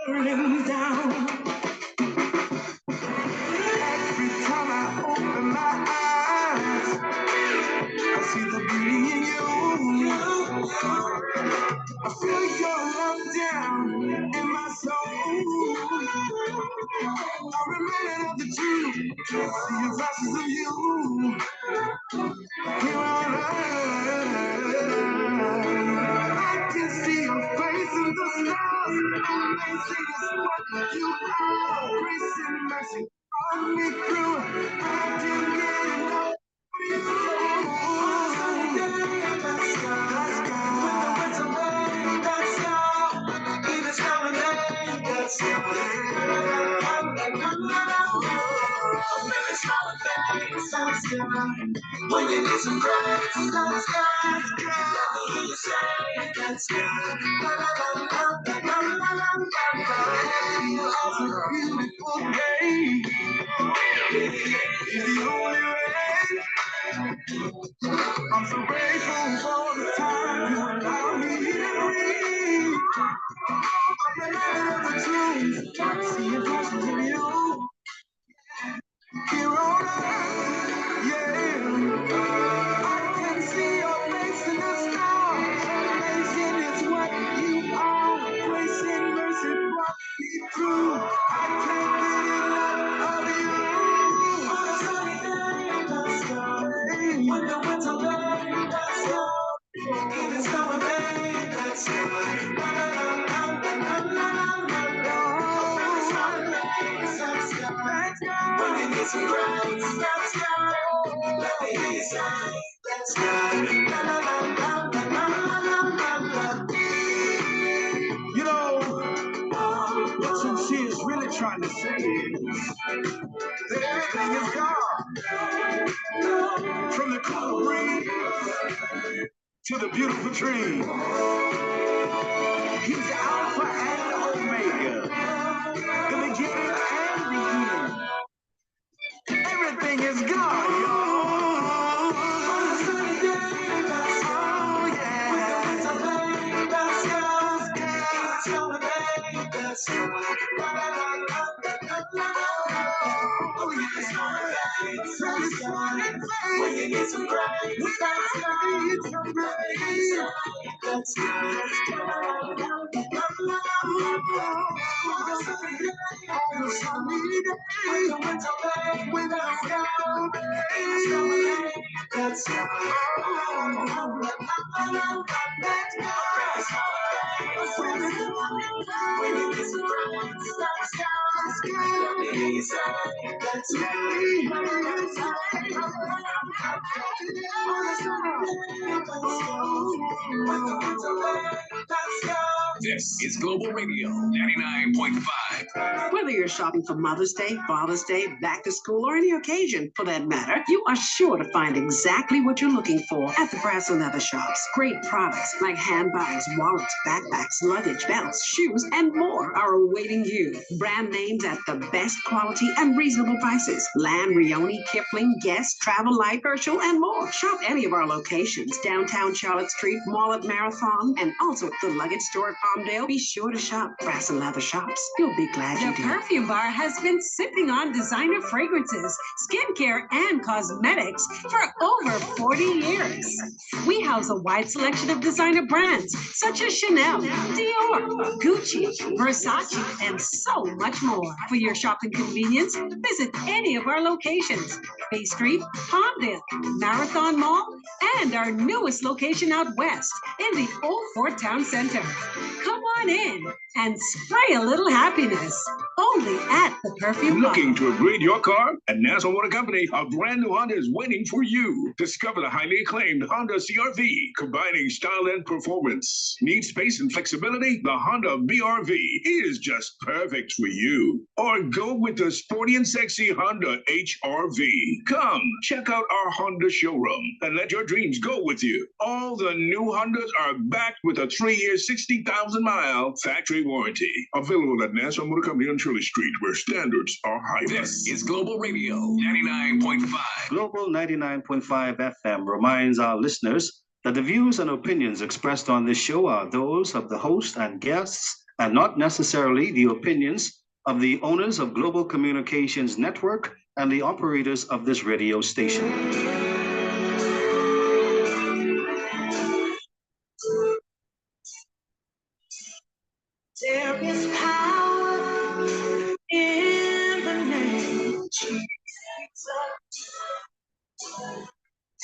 Burning down. Every time I open my eyes, I see the beauty in you. I feel your love down in my soul. I'm reminded of the truth, seeing flashes of you here on earth. I can see your face in the stars. Amazing is what you are. Grace and mercy on me through. I can get enough. When you need some praise, that's God. Let me hear you say, that's God. It's a beautiful day. It's the only way. I'm so grateful for the time you allow me to breathe. I'm reminded of the truth, seeing flashes of you here on earth. Yeah, I can see your face in the stars. Amazing is what you are. Grace and mercy brought me through. I can't get enough of you. On a sunny day, let's go. When the winter rain, let's go. Even summer rain, let's go. La la la la la la la la la. Summer rain, let's go. When you need some grace, let's go. Let me hear you say, let's go. La la la la la la la la la. You know, what she is really trying to say is that everything is God. From the cool breeze to the beautiful tree. He's the Alpha and the Omega, the beginning and the end. Everything is God, y'all. On a sunny day, let's go. Oh, yeah. With the winds of rain, let's go. It's gonna rain, let's go. La, la, la, la, la, la, la, la. Oh, yeah. It's gonna rain, let's go. When you need some grace, let's go. Let's go. Let's go. This is Global Radio 99.5. Whether you're shopping for Mother's Day, Father's Day, back to school, or any occasion for that matter, you are sure to find exactly what you're looking for at the Brass and Leather shops. Great products like handbags, wallets, backpacks, luggage, belts, shoes, and more are awaiting you. Brand names at the best quality and reasonable prices. Lamb, Rioni, Kipling, Guess, Travel Life, or commercial, and more. Shop any of our locations, downtown Charlotte Street, Mall at Marathon, and also at the Luggage Store at Palmdale. Be sure to shop Brass and Leather Shops. You'll be glad you The did. Perfume Bar has been sipping on designer fragrances, skincare, and cosmetics for over 40 years. We house a wide selection of designer brands such as Chanel, Dior, Gucci, Versace, and so much more. For your shopping convenience, visit any of our locations: Bay Street, Palmdale, Marathon Mall, and our newest location out west in the Old Fort Town Center. Come on in and spray a little happiness only at the Perfume Bar. Looking to upgrade your car? At Nassau Motor Company, a brand new Honda is waiting for you. Discover the highly acclaimed Honda CR-V, combining style and performance. Need space and flexibility? The Honda BR-V is just perfect for you. Or go with the sporty and sexy Honda HR-V. Come, check out our Honda showroom and let your dreams go with you. All the new Hondas are backed with a 3-year, 60,000-mile factory warranty. Available at Nassau Motor Company on Shirley Street, where standards are higher. This is Global Radio 99.5. Global 99.5 FM reminds our listeners that the views and opinions expressed on this show are those of the host and guests and not necessarily the opinions of the owners of Global Communications Network and the operators of this radio station. There is power in the name of Jesus.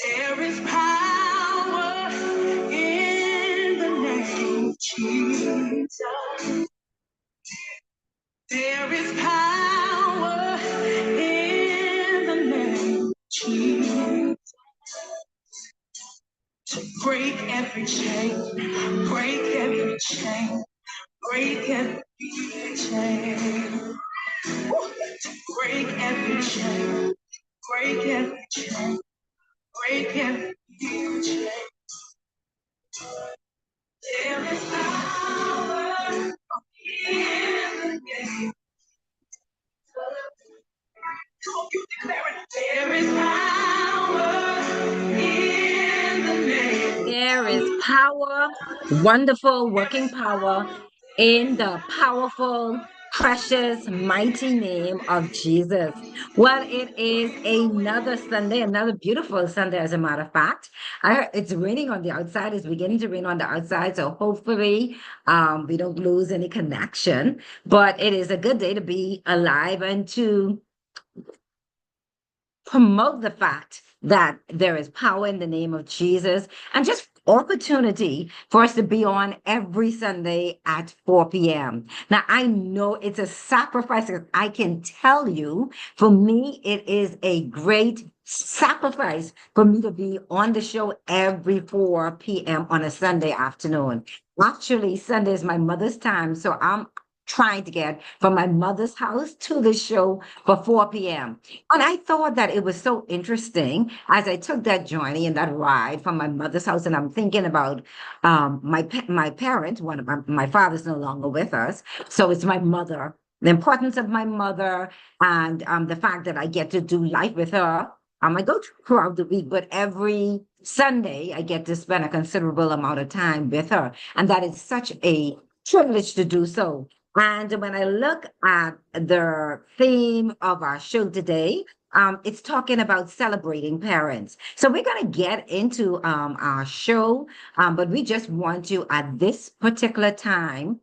There is power in the name of Jesus. There is power in the name of Jesus to break every chain, break every chain. Break every chain. To break every chain. Break every chain. Break every chain. There is power in the name. Come on, you declare it. There is power in the name. There is power, wonderful working power in the powerful, precious, mighty name of Jesus. Well, it is another Sunday, another beautiful Sunday, as a matter of fact. It's raining on the outside. It's beginning to rain on the outside. So hopefully we don't lose any connection. But it is a good day to be alive and to promote the fact that there is power in the name of Jesus, and just opportunity for us to be on every Sunday at 4 p.m. Now, I know it's a sacrifice. I can tell you, for me, it is a great sacrifice for me to be on the show every 4 p.m. on a Sunday afternoon. Actually, Sunday is my mother's time, so I'm trying to get from my mother's house to the show for 4 p.m. And I thought that it was so interesting as I took that journey and that ride from my mother's house. And I'm thinking about my parent, one of my father's no longer with us. So it's my mother, the importance of my mother, and the fact that I get to do life with her. I go throughout the week, but every Sunday I get to spend a considerable amount of time with her. And that is such a privilege to do so. And when I look at the theme of our show today, it's talking about celebrating parents. So we're going to get into our show, but we just want you at this particular time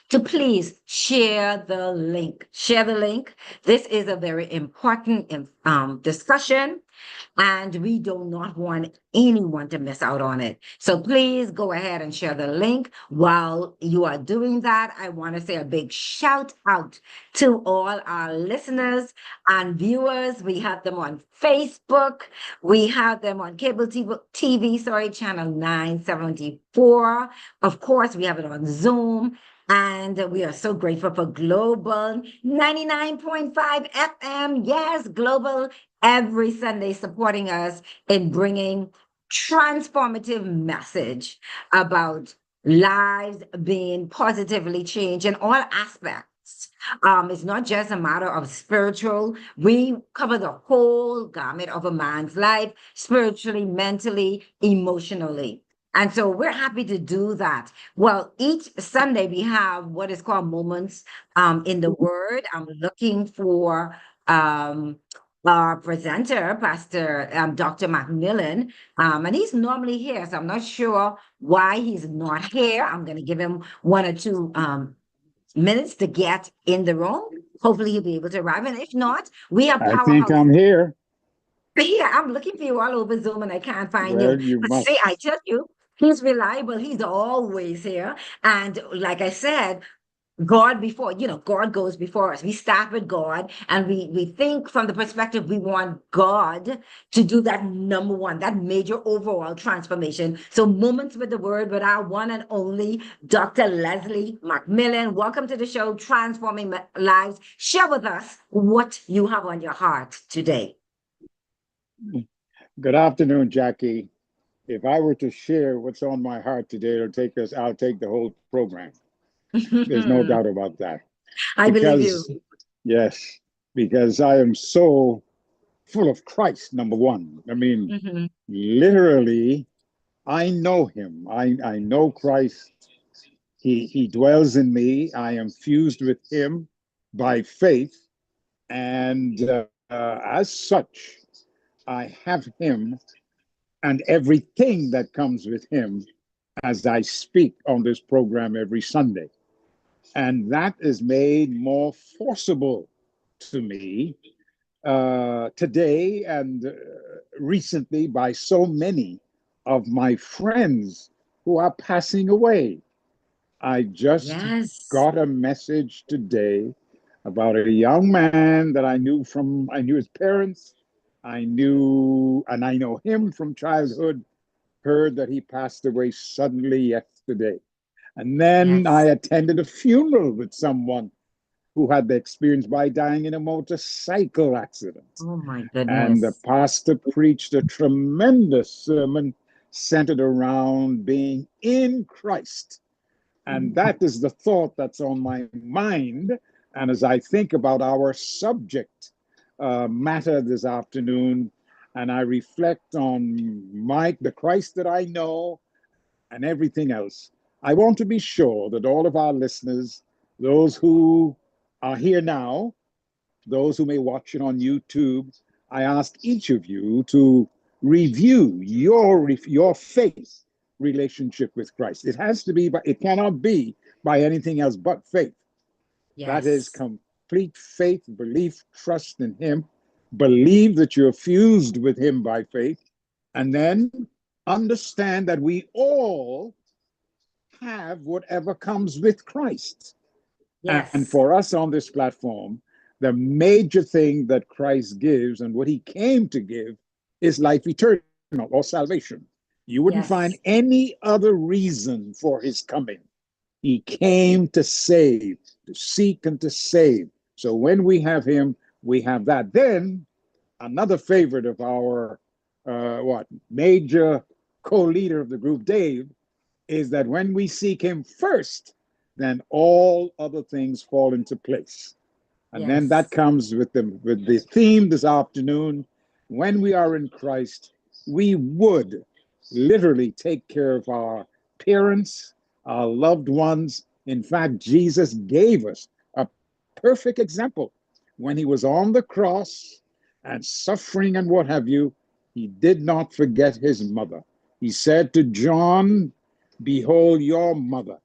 to please share the link. Share the link. This is a very important discussion, and we do not want anyone to miss out on it. So please go ahead and share the link. While you are doing that, I want to say a big shout out to all our listeners and viewers. We have them on Facebook. We have them on cable TV, channel 974. Of course, we have it on Zoom. And we are so grateful for Global 99.5 FM. Yes, Global, every Sunday supporting us in bringing transformative message about lives being positively changed in all aspects It's not just a matter of spiritual. We cover the whole gamut of a man's life, spiritually, mentally, emotionally. And so we're happy to do that. Well, each Sunday we have what is called Moments in the Word. I'm looking for um, our presenter, Pastor Dr. Macmillan, and he's normally here, so I'm not sure why he's not here. I'm going to give him 1 or 2 minutes to get in the room. Hopefully he'll be able to arrive. And if not, we have I think Powerhouse. I'm here. Yeah, I'm looking for you all over Zoom and I can't find Well, you. you But must. see, I tell you, he's reliable. He's always here. And like I said, God before, God goes before us. We start with God and we think from the perspective we want God to do that number one, that major overall transformation. So Moments with the Word with our one and only Dr. Leslie Macmillan. Welcome to the show, Transforming Lives. Share with us what you have on your heart today. Good afternoon, Jackie. If I were to share what's on my heart today, I'll take the whole program. There's no doubt about that. I believe you. Yes, because I am so full of Christ, number one. I mean, literally, I know him. I know Christ. He dwells in me. I am fused with him by faith. And as such, I have him and everything that comes with him as I speak on this program every Sunday. And that is made more forcible to me today and recently by so many of my friends who are passing away. I just got a message today about a young man that I knew his parents. I know him from childhood, heard that he passed away suddenly yesterday. And then I attended a funeral with someone who had the experience by dying in a motorcycle accident. Oh my goodness. And the pastor preached a tremendous sermon centered around being in Christ. And that is the thought that's on my mind. And as I think about our subject matter this afternoon, and I reflect on the Christ that I know and everything else, I want to be sure that all of our listeners, those who are here now, those who may watch it on YouTube, I ask each of you to review your faith relationship with Christ. It has to be, but it cannot be by anything else but faith. That is complete faith, belief, trust in him, believe that you're fused with him by faith, and then understand that we all have whatever comes with Christ. And for us on this platform, the major thing that Christ gives and what he came to give is life eternal or salvation. You wouldn't find any other reason for his coming. He came to save, to seek and to save. So when we have him, we have that. Then another favorite of our major co-leader of the group, Dave, is that when we seek him first, then all other things fall into place. And then that comes with the theme this afternoon. When we are in Christ, we would literally take care of our parents, our loved ones. In fact, Jesus gave us a perfect example. When he was on the cross and suffering and what have you, he did not forget his mother. He said to John, "Behold your mother."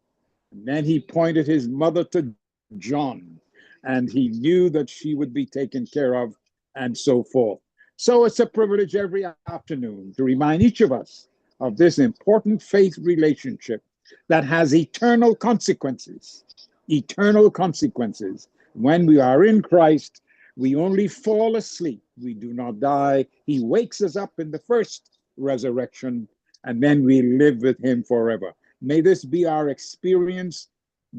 And then he pointed his mother to John, and he knew that she would be taken care of, and so forth. So it's a privilege every afternoon to remind each of us of this important faith relationship that has eternal consequences. Eternal consequences. When we are in Christ, we only fall asleep. We do not die. He wakes us up in the first resurrection, and then we live with him forever. May this be our experience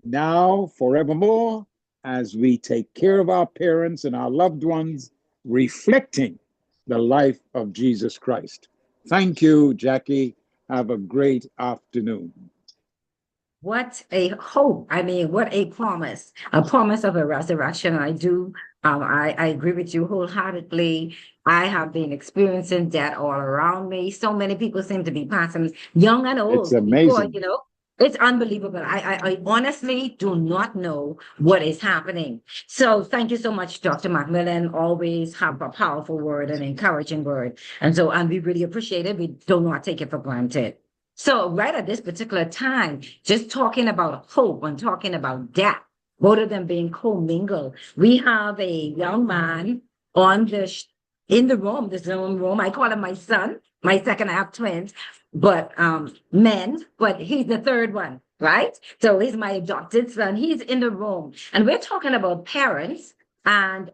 now, forevermore, as we take care of our parents and our loved ones, reflecting the life of Jesus Christ. Thank you, Jackie. Have a great afternoon. What a hope. I mean, what a promise of a resurrection. I agree with you wholeheartedly. I have been experiencing that all around me. So many people seem to be passing, young and It's old, before, amazing. it's unbelievable. I honestly do not know what is happening. So thank you so much, Dr. Macmillan. Always have a powerful word and encouraging word. And we really appreciate it. We do not take it for granted. So right at this particular time, just talking about hope and talking about death, both of them being commingled, we have a young man on in the room, the Zoom room. I call him my son, my second. I have twins, but men, but he's the third one, right? So he's my adopted son. He's in the room, and we're talking about parents. And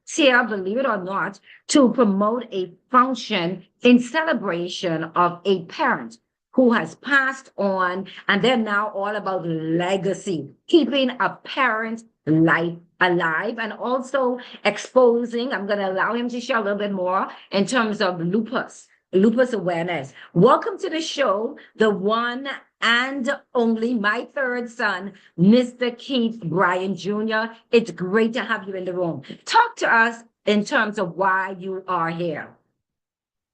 here, believe it or not, to promote a function in celebration of a parent who has passed on, and they're now all about legacy, keeping a parent's life alive, and also exposing. I'm going to allow him to share a little bit more in terms of lupus awareness. Welcome to the show, the one and only, my third son, Mr. Keith Bryan Jr. It's great to have you in the room. Talk to us in terms of why you are here.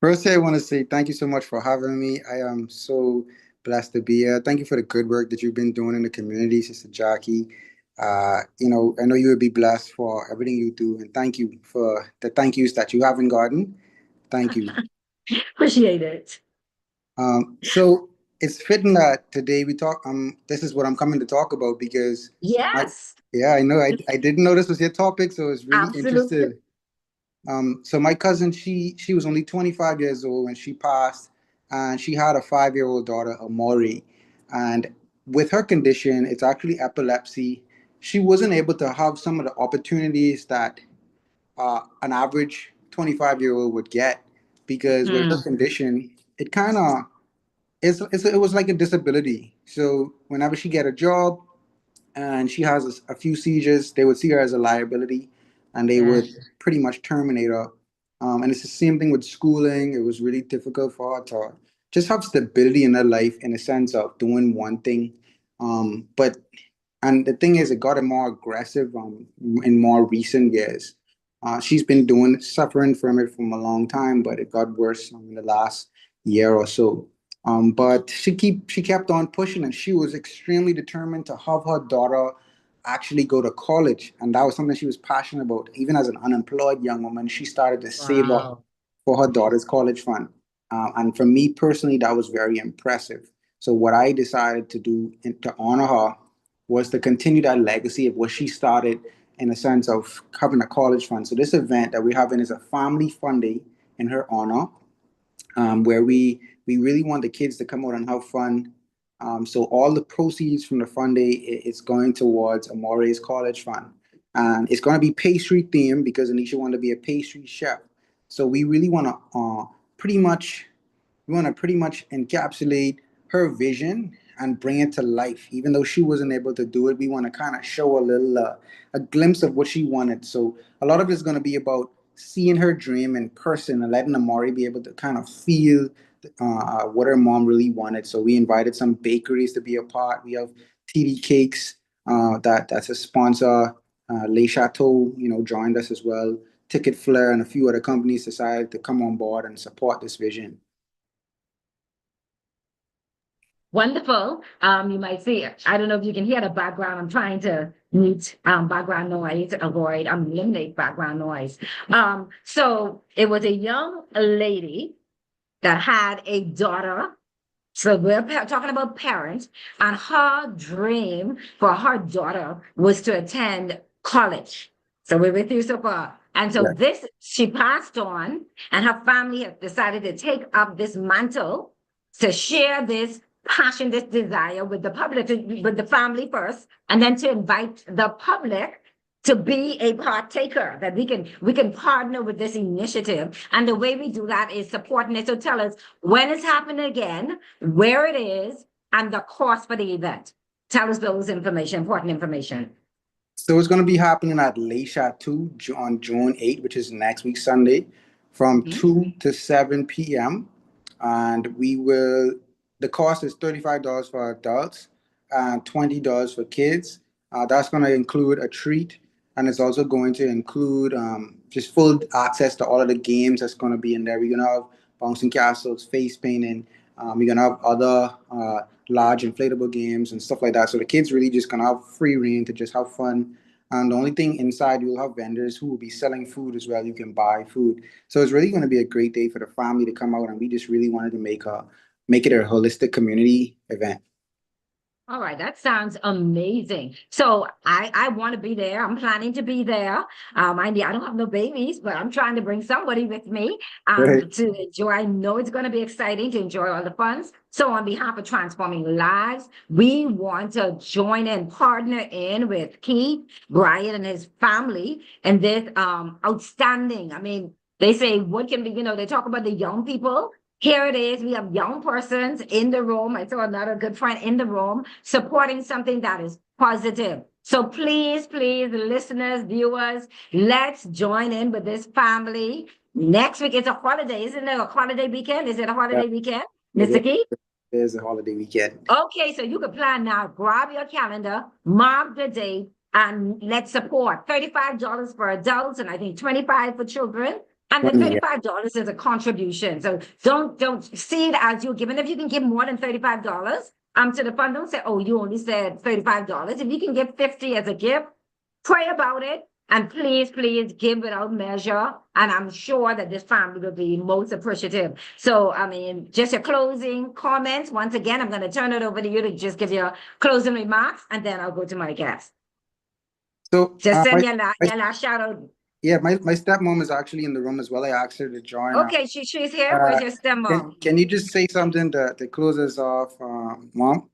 Firstly, I want to say thank you so much for having me. I am so blessed to be here. Thank you for the good work that you've been doing in the community, Sister Jackie. I know you would be blessed for everything you do, and thank you for the thank yous that you haven't gotten. Thank you. Appreciate it. So it's fitting that today we talk. This is what I'm coming to talk about because yes, I know I didn't know this was your topic, so it's really absolutely interested. So my cousin, she was only 25 years old when she passed, and she had a 5-year-old daughter, Amori. And with her condition, it's actually epilepsy. She wasn't able to have some of the opportunities that an average 25-year-old would get because with her condition, it kind of it was like a disability. So whenever she get a job and she has a few seizures, they would see her as a liability, and they would pretty much terminate her. And it's the same thing with schooling. It was really difficult for her to just have stability in her life in a sense of doing one thing. But and the thing is, it got more aggressive in more recent years. She's been suffering from it from a long time, but it got worse in the last year or so. But she kept on pushing, and she was extremely determined to have her daughter actually go to college, and that was something she was passionate about. Even as an unemployed young woman, she started to save up for her daughter's college fund. And for me personally, that was very impressive. So what I decided to do to honor her was to continue that legacy of what she started in a sense of having a college fund. So this event that we're having is a family fun day in her honor, where we really want the kids to come out and have fun. So all the proceeds from the fun day, it's going towards Amori's college fund. And it's going to be pastry themed because Anisha wanted to be a pastry chef. So we really want to pretty much encapsulate her vision and bring it to life. Even though she wasn't able to do it, we want to kind of show a glimpse of what she wanted. So a lot of it is going to be about seeing her dream in person and letting Amori be able to kind of feel what her mom really wanted. So we invited some bakeries to be a part. We have TD Cakes, that's a sponsor. Le Chateau, joined us as well. Ticket Flair and a few other companies decided to come on board and support this vision. Wonderful. You might see, I don't know if you can hear the background. I'm trying to mute background noise, eliminate background noise. So it was a young lady that had a daughter. So we're talking about parents, and her dream for her daughter was to attend college. So we're with you so far. And so she passed on, and her family has decided to take up this mantle to share this passion, this desire with the public, with the family first, and then to invite the public to be a partaker, that we can partner with this initiative. And the way we do that is supporting it. So tell us when it's happening again, where it is, and the cost for the event. Tell us those important information. So it's going to be happening at Le Chateau on June 8th, which is next week, Sunday, from 2 to 7 p.m. And the cost is $35 for adults and $20 for kids. That's going to include a treat, and it's also going to include just full access to all of the games that's going to be in there. We're going to have bouncing castles, face painting. We're going to have other large inflatable games and stuff like that. So the kids really just going to have free reign to just have fun. And the only thing inside, you'll have vendors who will be selling food as well. You can buy food. So it's really going to be a great day for the family to come out. And we just really wanted to make it a holistic community event. All right, that sounds amazing. So I want to be there. I'm planning to be there. I don't have no babies, but I'm trying to bring somebody with me Right. to enjoy. I know it's going to be exciting to enjoy all the funds. So on behalf of Transforming Lives, we want to join and partner in with Keith, Brian, and his family and this outstanding. I mean, they say what can be, they talk about the young people. Here it is. We have young persons in the room. I saw another good friend in the room supporting something that is positive. So please, listeners, viewers, let's join in with this family. Next week, it's a holiday. Isn't it a holiday weekend? Is it a holiday weekend, Mr. Keith? It is a holiday weekend. Okay, so you can plan now. Grab your calendar, mark the date, and let's support. $35 for adults, and I think $25 for children. And the $35 is a contribution. So don't see it as you're giving. If you can give more than $35 to the fund, don't say, oh, you only said $35. If you can give $50 as a gift, pray about it. And please give without measure. And I'm sure that this family will be most appreciative. So, I mean, just your closing comments. Once again, I'm going to turn it over to you to just give your closing remarks, and then I'll go to my guest. So just send your last shout out. Yeah, my stepmom is actually in the room as well. I asked her to join. Okay, she's here. Where's your stepmom? Can you just say something to close us off, Mom?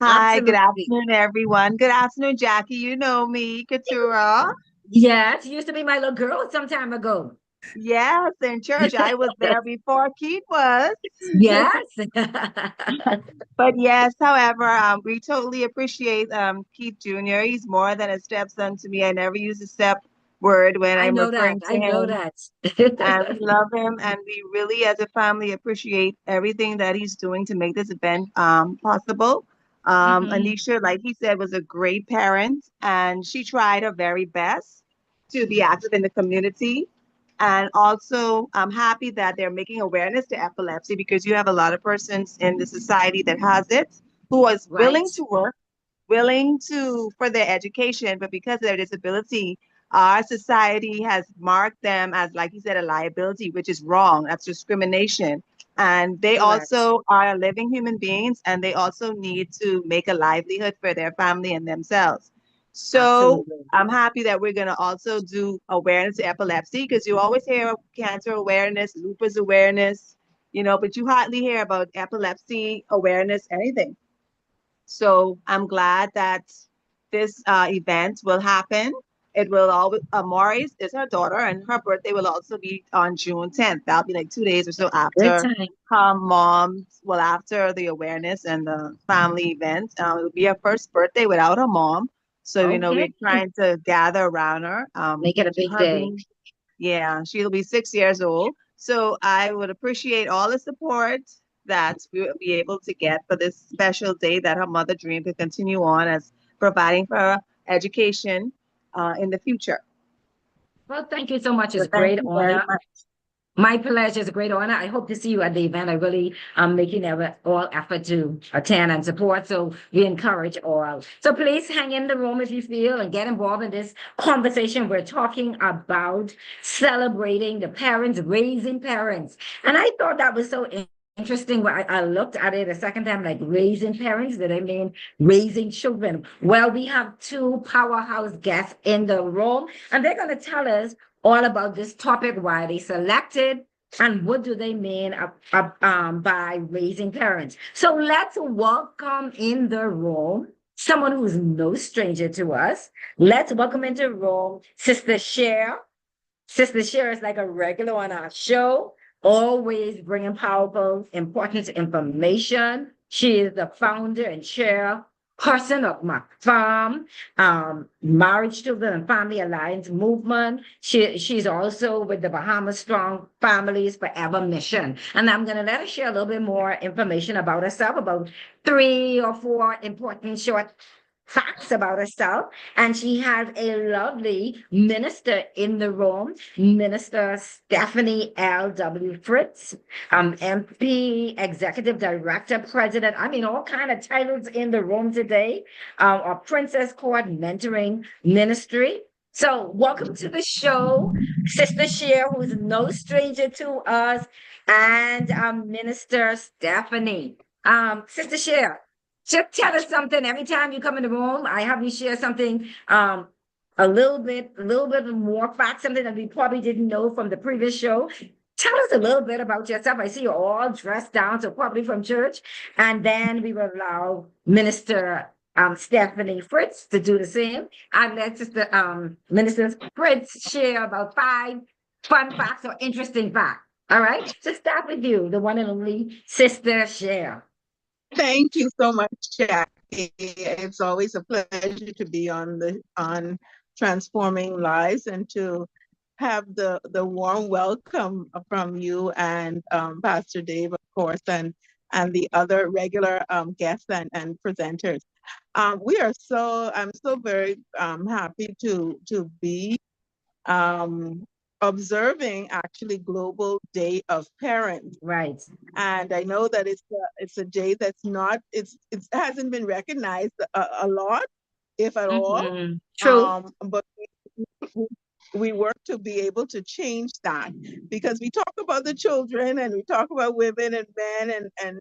Hi, Absolutely. Good afternoon, everyone. Good afternoon, Jackie. You know me, Keturah. Yes, you used to be my little girl some time ago. Yes, in church. I was there before Keith was. Yes. But yes, however, we totally appreciate Keith Jr. He's more than a stepson to me. I never use a step word when I'm referring to him. I know that. And we love him, and we really, as a family, appreciate everything that he's doing to make this event possible. Anisha, like he said, was a great parent, and she tried her very best to be active in the community. And also, I'm happy that they're making awareness to epilepsy, because you have a lot of persons in the society that has it, who is willing to work, for their education, but because of their disability, our society has marked them as, like you said, a liability, which is wrong. That's discrimination. And they also are living human beings, and they also need to make a livelihood for their family and themselves. So I'm happy that we're going to also do awareness to epilepsy, because you always hear of cancer awareness, lupus awareness, but you hardly hear about epilepsy awareness, anything. So I'm glad that this event will happen. It will always, Maurice is her daughter, and her birthday will also be on June 10th. That'll be like 2 days or so after her mom, after the awareness and the family event. It'll be her first birthday without her mom. So, we're trying to gather around her. Make it a big day. She'll be 6 years old. So I would appreciate all the support that we will be able to get for this special day that her mother dreamed to continue on as providing for her education in the future. Well, thank you so much. It's a great honor. My pleasure. It's a great honor. I hope to see you at the event. I really am making all effort to attend and support. So we encourage all. So please hang in the room if you feel and get involved in this conversation. We're talking about celebrating the parents, raising parents. And I thought that was so interesting. I looked at it a second time, like raising parents. Did I mean raising children? Well, we have two powerhouse guests in the room, and they're going to tell us all about this topic, why they selected, and what do they mean by raising parents. So let's welcome in the room someone who's no stranger to us. Let's welcome into the room Sister Cher. Sister Cher is like a regular on our show, always bringing powerful, important information. She is the founder and chair person of my farm, Marriage, Children, and Family Alliance movement. She's also with the Bahamas Strong Families Forever Mission. And I'm going to let her share a little bit more information about herself, about 3 or 4 important short facts about herself. And she has a lovely minister in the room, Minister Stephanie L.W. Fritz, MP, Executive Director, President. I mean, all kind of titles in the room today. Our Princess Court Mentoring Ministry. So welcome to the show, Sister Cher, who's no stranger to us, and Minister Stephanie. Sister Cher, just tell us something every time you come in the room. I have you share something, a little bit more facts, something that we probably didn't know from the previous show. Tell us a little bit about yourself. I see you're all dressed down, so probably from church. And then we will allow Minister Stephanie Fritz to do the same. And let Sister Minister Fritz share about 5 fun facts or interesting facts. All right. So start with you, the one and only Sister Cher. Thank you so much, Jackie. It's always a pleasure to be on Transforming Lives and to have the warm welcome from you and Pastor Dave, of course, and the other regular guests and presenters. I'm so very happy to be observing actually Global Day of Parents. Right. And I know that it's a day that's not, it hasn't been recognized a lot, if at all. True. But we work to be able to change that, because we talk about the children and we talk about women and men and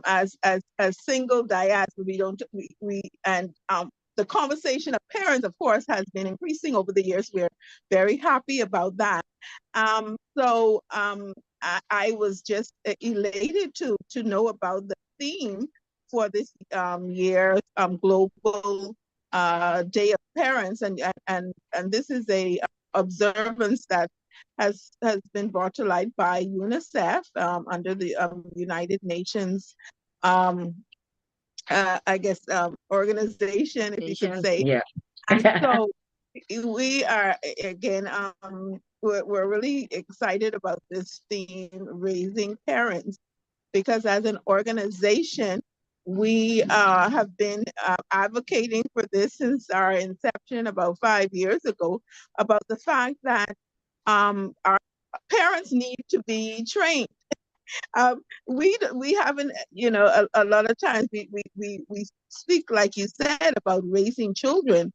as single dyads, the conversation of parents, of course, has been increasing over the years. We're very happy about that. So I was just elated to know about the theme for this year's Global Day of Parents, and this is a observance that has been brought to light by UNICEF under the United Nations organization, if you could say. Yeah. And so we are, again, we're really excited about this theme, Raising Parents, because as an organization, we have been advocating for this since our inception about 5 years ago, about the fact that our parents need to be trained. We haven't, a lot of times we speak, like you said, about raising children,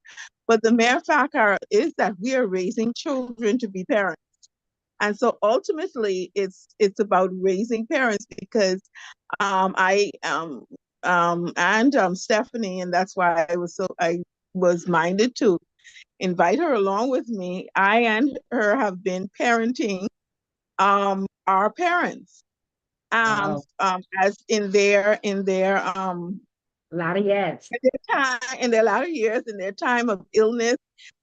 but the mere fact is that we are raising children to be parents. And so ultimately it's about raising parents, because Stephanie, and that's why I was minded to invite her along with me. I and her have been parenting our parents. Wow. As in their latter years, in their latter years, in their time of illness,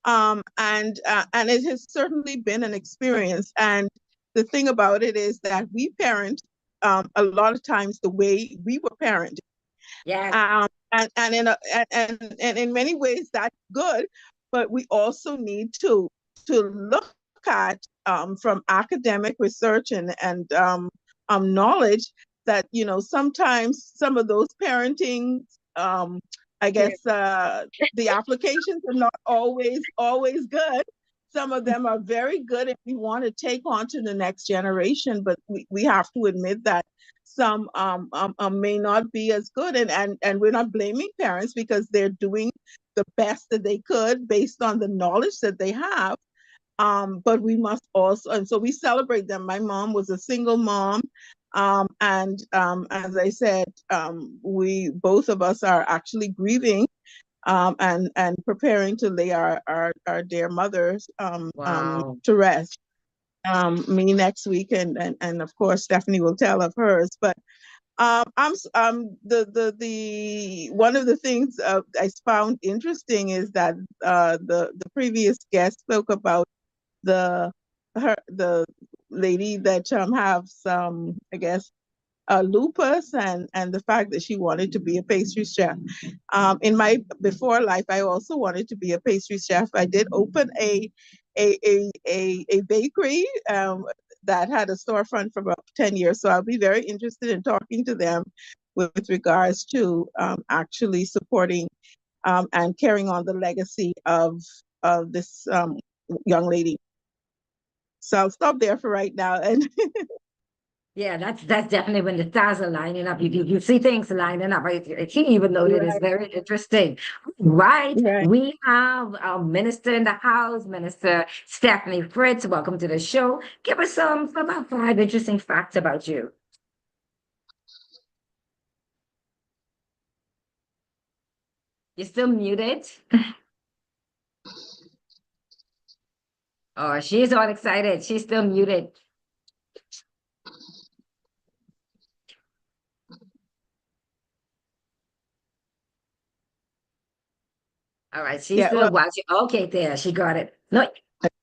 and it has certainly been an experience. And the thing about it is that we parent a lot of times the way we were parented. Yeah. And in many ways that's good, but we also need to look at from academic research and knowledge that, sometimes some of those parenting, I guess, the applications are not always good. Some of them are very good if we want to take on to the next generation, but we have to admit that some may not be as good. And we're not blaming parents, because they're doing the best that they could based on the knowledge that they have. But we must also, and so we celebrate them. My mom was a single mom. And as I said, we both of us are actually grieving and preparing to lay our dear mothers to rest. Me next week, and of course Stephanie will tell of hers. But the one of the things I found interesting is that the previous guest spoke about the lady that have some, I guess, lupus and the fact that she wanted to be a pastry chef. In my before life, I also wanted to be a pastry chef. I did open a bakery that had a storefront for about 10 years. So I'll be very interested in talking to them with regards to actually supporting and carrying on the legacy of this young lady. So I'll stop there for right now. And Yeah, that's definitely when the stars are lining up. You see things lining up. Right? He even noted it's very interesting. Right. We have our minister in the house, Minister Stephanie Fritz. Welcome to the show. Give us about 5 interesting facts about you. You're still muted. Oh, she's all excited. She's still muted. All right, she's still watching. Okay, there, she got it. No,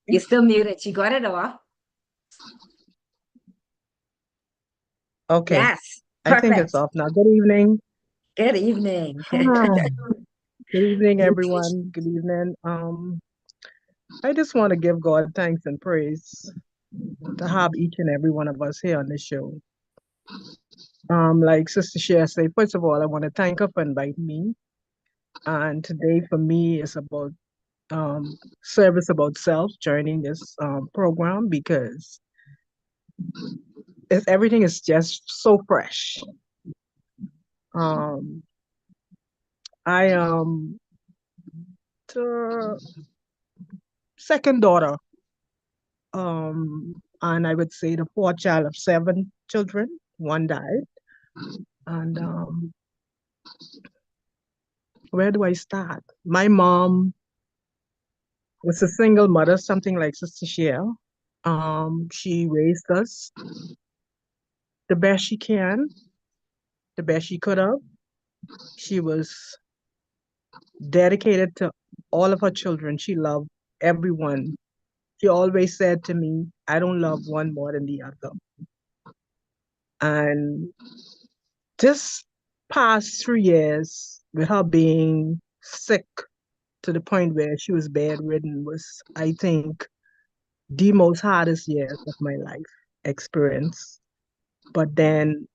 you're still muted. She got it off. Okay. Yes. I think it's off now. Good evening. Good evening. Good evening, everyone. Good evening. I just want to give God thanks and praise to have each and every one of us here on this show. Like Sister Cher said, first of all, I want to thank her for inviting me. And today for me is about service about self, joining this program because everything is just so fresh. I am the second daughter, and I would say the fourth child of 7 children. 1 died. And where do I start? My mom was a single mother, something like Sister Cher. She raised us the best she can, the best she could have. She was dedicated to all of her children. She loved everyone. She always said to me, I don't love one more than the other. And this past 3 years, with her being sick to the point where she was bedridden, was, I think, the most hardest years of my life experience. But then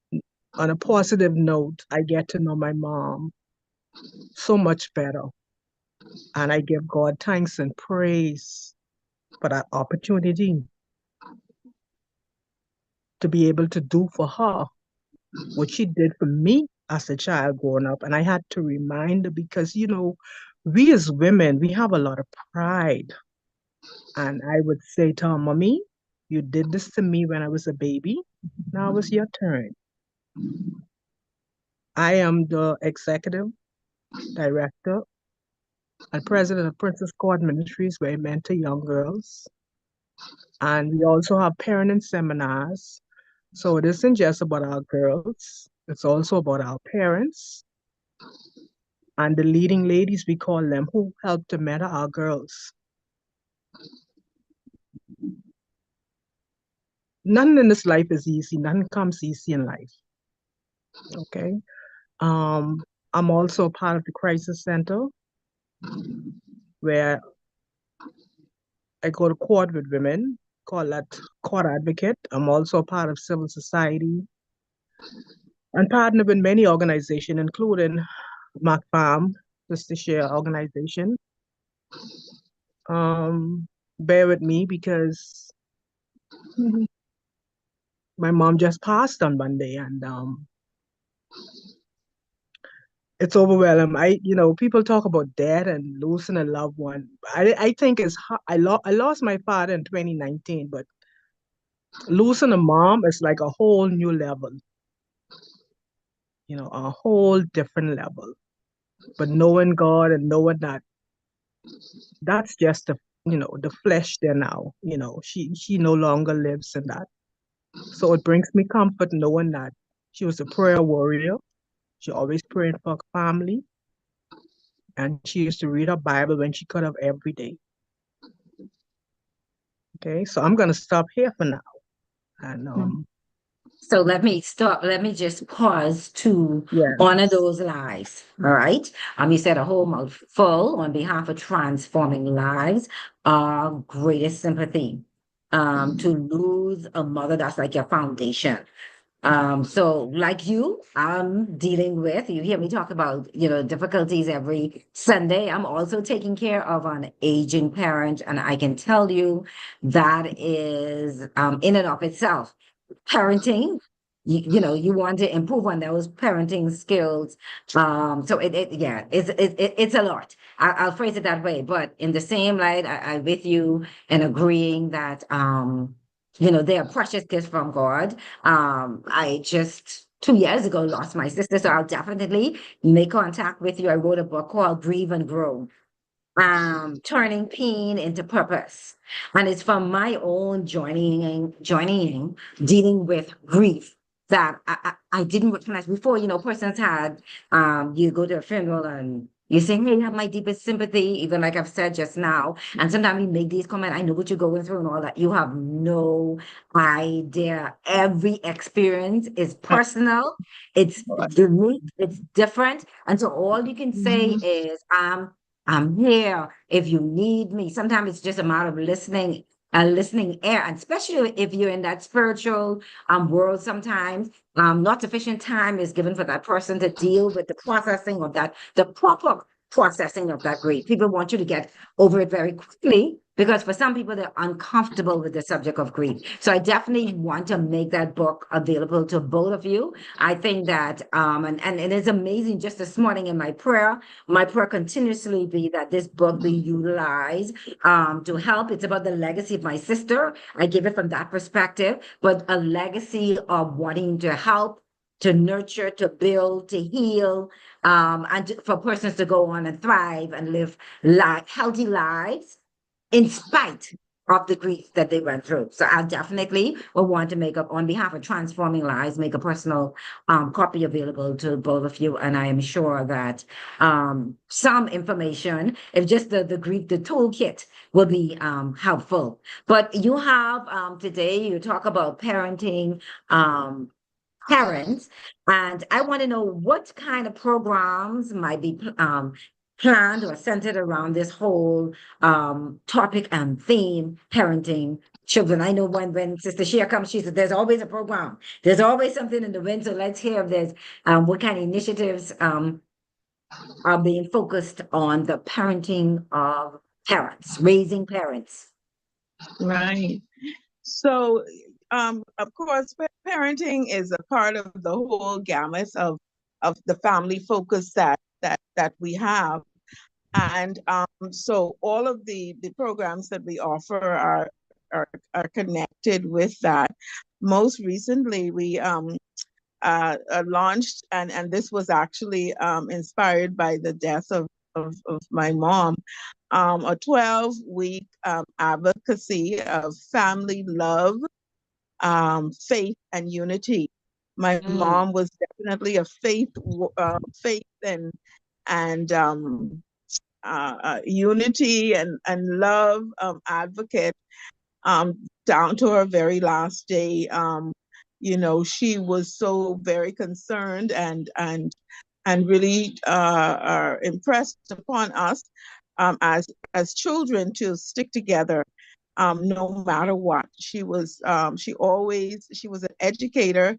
on a positive note, I get to know my mom so much better. And I give God thanks and praise for that opportunity to be able to do for her what she did for me as a child growing up. And I had to remind her because, you know, we as women, we have a lot of pride. And I would say to her, Mommy, you did this to me when I was a baby. Now it's your turn. I am the executive director and president of Princess Court Ministries, where I mentor young girls. And we also have parenting seminars. So it isn't just about our girls, it's also about our parents and the leading ladies, we call them, who help to mentor our girls. Nothing in this life is easy. Nothing comes easy in life. Okay. I'm also part of the crisis center where I go to court with women, call that court advocate. I'm also part of civil society and partner with many organizations, including MACFAM, Sister Cher organization. Bear with me because my mom just passed on Monday, and it's overwhelming. People talk about death and losing a loved one. I think it's hard. I lost my father in 2019, but losing a mom is like a whole new level. A whole different level. But knowing God and knowing that's just the flesh there now. She no longer lives in that. So it brings me comfort knowing that she was a prayer warrior. She always prayed for her family. And she used to read her Bible when she could have every day. Okay, so I'm going to stop here for now. And So let me stop. Let me just pause to Yeah. honor those lives. All right. You said a whole mouthful on behalf of Transforming Lives. Our greatest sympathy. To lose a mother, that's like your foundation. So like you, I'm dealing with, you hear me talk about, difficulties every Sunday. I'm also taking care of an aging parent, and I can tell you that is in and of itself parenting. You want to improve on those parenting skills. So yeah, it's a lot. I'll phrase it that way, but in the same light, I'm with you in agreeing that they are precious gifts from God. I just 2 years ago lost my sister, so I'll definitely make contact with you. I wrote a book called Grieve and Grow, turning pain into purpose. And it's from my own journeying, dealing with grief that I didn't recognize before. Persons had, you go to a funeral and you say, hey, you have my deepest sympathy, even like I've said just now. And sometimes we make these comments, I know what you're going through and all that. You have no idea. Every experience is personal, it's unique, it's different. And so all you can say is, I'm here if you need me. Sometimes it's just a matter of listening, listening ear, and especially if you're in that spiritual world. Sometimes not sufficient time is given for that person to deal with the processing of that, the proper processing of that grief. People want you to get over it very quickly because for some people they're uncomfortable with the subject of grief. So I definitely want to make that book available to both of you. I think that and it is amazing. Just this morning in my prayer continuously be that this book be utilized to help. It's about the legacy of my sister. I give it from that perspective, but a legacy of wanting to help, to nurture, to build, to heal, and for persons to go on and thrive and live healthy lives in spite of the grief that they went through. So I definitely will want to make up on behalf of Transforming Lives, make a personal copy available to both of you. And I am sure that some information, if just the grief, the toolkit will be helpful. But you have today, you talk about parenting parents, and I want to know what kind of programs might be planned or centered around this whole topic and theme, parenting children. I know when Sister Shia comes, she said there's always a program. There's always something in the wind. So let's hear if there's what kind of initiatives are being focused on the parenting of parents, raising parents. Right. So, of course, parenting is a part of the whole gamut of the family focus that we have. And so all of the programs that we offer are connected with that. Most recently, we launched, and this was actually inspired by the death of my mom, a 12-week advocacy of family love, faith, and unity. My mom was definitely a faith and unity and love advocate down to her very last day. She was so very concerned and really impressed upon us as children to stick together no matter what. She was an educator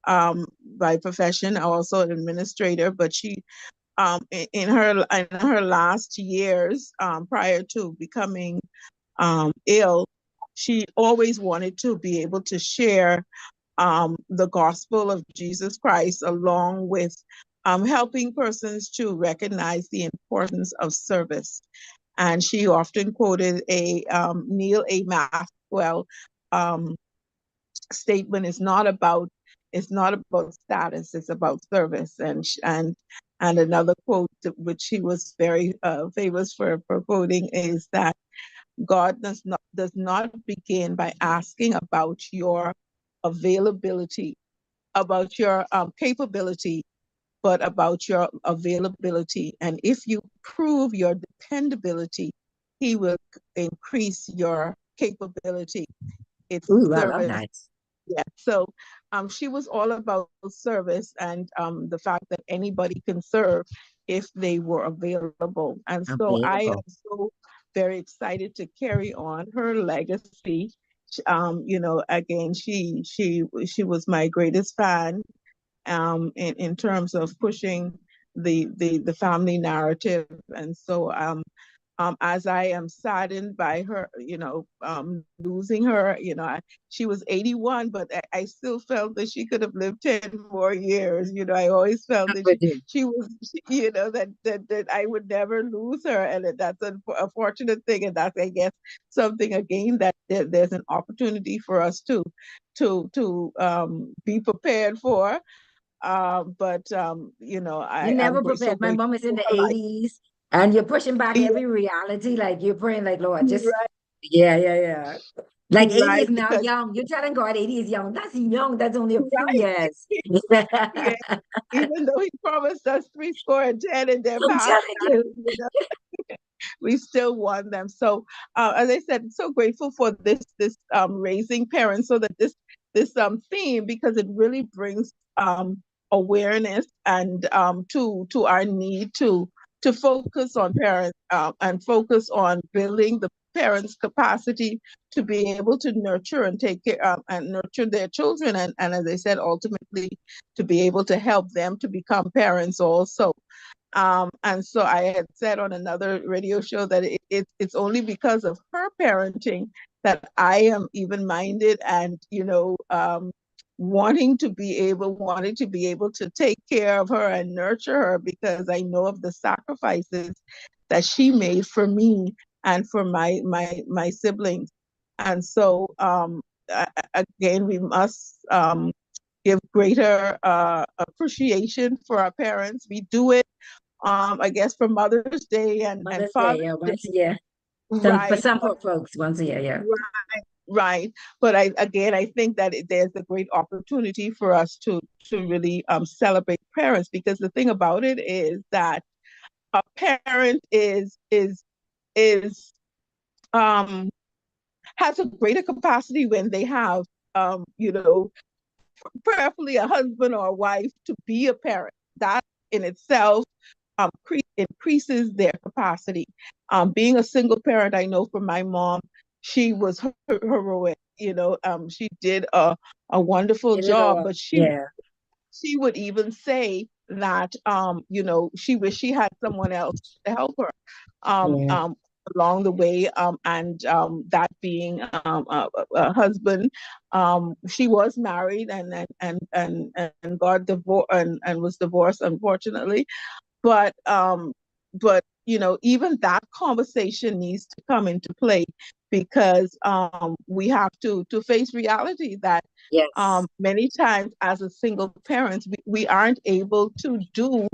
by profession, also an administrator, but she in her last years prior to becoming ill, she always wanted to be able to share the gospel of Jesus Christ along with helping persons to recognize the importance of service. And she often quoted a Neil A. Maxwell statement: "It's not about status; it's about service." And another quote which she was very famous for quoting is that God does not begin by asking about your availability, about your capability, but about your availability. And if you prove your dependability, He will increase your capability. It's Ooh, I love service. that. Yeah. So she was all about service and the fact that anybody can serve if they were available. And so I am Available. so very excited to carry on her legacy. Again, she was my greatest fan in terms of pushing the family narrative. And so as I am saddened by her, losing her, she was 81, but I still felt that she could have lived 10 more years. I always felt I'm that with you. that I would never lose her. And that's a fortunate thing. And that's, I guess, something again that there's an opportunity for us to be prepared for. You're I'm never so prepared. My grateful mom is in for the her life. 80s, and you're pushing back Yeah, every reality. Like you're praying, like, Lord, just, right, yeah, yeah, yeah. Like 80 right, is now because young. You're telling God 80 is young. That's young. That's only a few right. years. Yeah, even though he promised us 70 and they're I'm past telling that, you. we still want them. So, as I said, so grateful for this raising parents, so that this theme, because it really brings awareness and to our need to focus on parents and focus on building the parents' capacity to be able to nurture and take care and nurture their children, and as I said, ultimately to be able to help them to become parents also. And so I had said on another radio show that it's only because of her parenting that I am even minded and, wanting to be able to take care of her and nurture her, because I know of the sacrifices that she made for me and for my siblings. And so again, we must give greater appreciation for our parents. We do it I guess for Mother's Day and Mother's Day, yeah, Father's Day, once a year. For right? some folks, once a year, yeah. Right, right. But I think that there's a great opportunity for us to really celebrate parents, because the thing about it is that a parent is um has a greater capacity when they have prayerfully a husband or a wife to be a parent. That in itself increases their capacity. Being a single parent, I know from my mom, she was heroic. She did a wonderful You did a job, lot. but Yeah. she would even say that she wished she had someone else to help her Yeah. along the way, and that being a husband. She was married and got divorced and was divorced, unfortunately. But even that conversation needs to come into play, because we have to face reality that Yes. many times as a single parent, we aren't able to do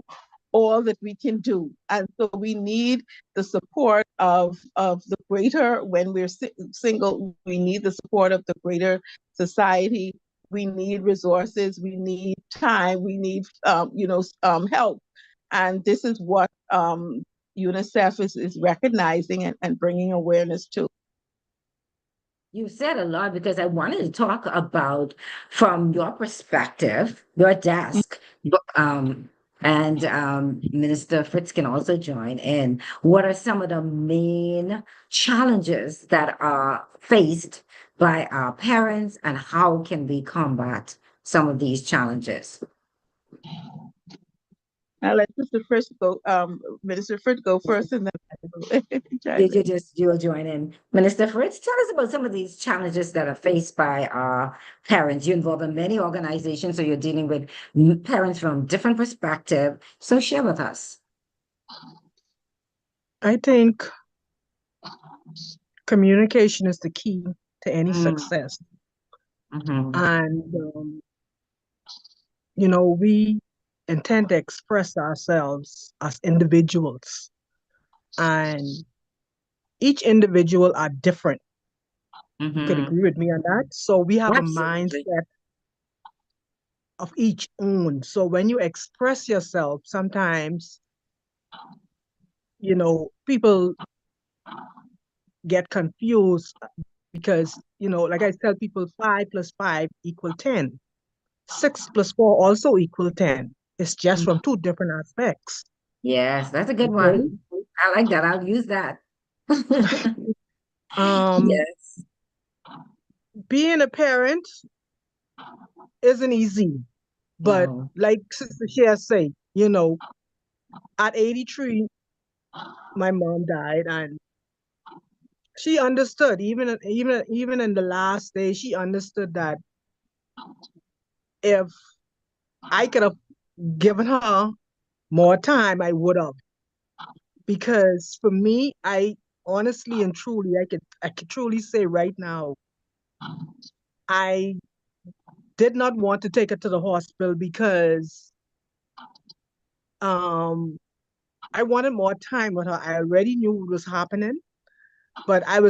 all that we can do. And so we need the support of the greater, when we're single, we need the support of the greater society. We need resources, we need time, we need help. And this is what UNICEF is recognizing and bringing awareness to. You said a lot, because I wanted to talk about, from your perspective, your desk, and Minister Fritz can also join in. What are some of the main challenges that are faced by our parents, and how can we combat some of these challenges? I'll let Minister Fritz go first, and then I will chime in. You'll join in. Minister Fritz, tell us about some of these challenges that are faced by our parents. You're involved in many organizations, so you're dealing with parents from different perspectives. So share with us. I think communication is the key to any Mm. success. Mhm. And, we intend to express ourselves as individuals. And each individual are different. You could Mhm. agree with me on that. So we have a Absolutely. mindset of each own. So when you express yourself, sometimes, people get confused, because, like I tell people, 5 + 5 = 10. 6 plus 4 also equal 10. It's just from two different aspects. Yes, that's a good Okay. one. I like that. I'll use that. Yes. Being a parent isn't easy, but No. like Sister Cher say, you know, at 83, my mom died, and she understood. Even in the last day, she understood that if I could have given her more time, I would have. Because for me, I honestly and truly, I could truly say right now, I did not want to take her to the hospital because um I wanted more time with her. I already knew what was happening, but I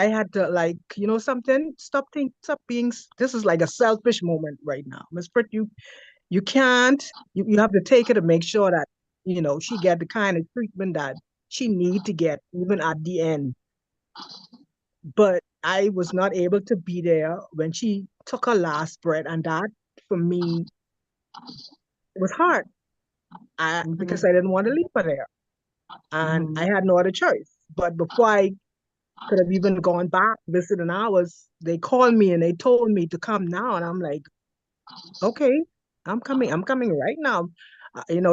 had to, like, you know something, stop being this is like a selfish moment right now. Miss Britt, you can't, you have to take her to make sure that, she get the kind of treatment that she need to get even at the end. But I was not able to be there when she took her last breath, and that for me was hard. Because I didn't want to leave her there, and I had no other choice. But before I could have even gone back visiting hours, they called me and they told me to come now, and I'm like, okay, I'm coming. I'm coming right now.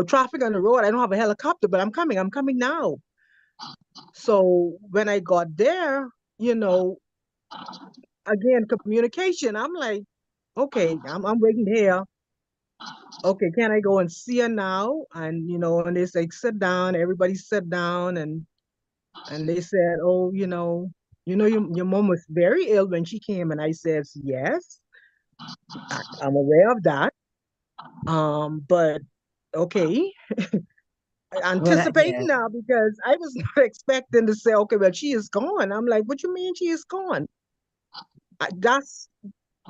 Traffic on the road. I don't have a helicopter, but I'm coming. I'm coming now. So when I got there, again, communication. I'm like, okay, I'm waiting here. Okay, can I go and see her now? And and they say, sit down. Everybody sit down, and they said, oh, your mom was very ill when she came, and I says, yes, I'm aware of that. But okay, Well, yeah. anticipating now because I was not expecting to say, okay, well, she is gone. I'm like, what you mean she is gone?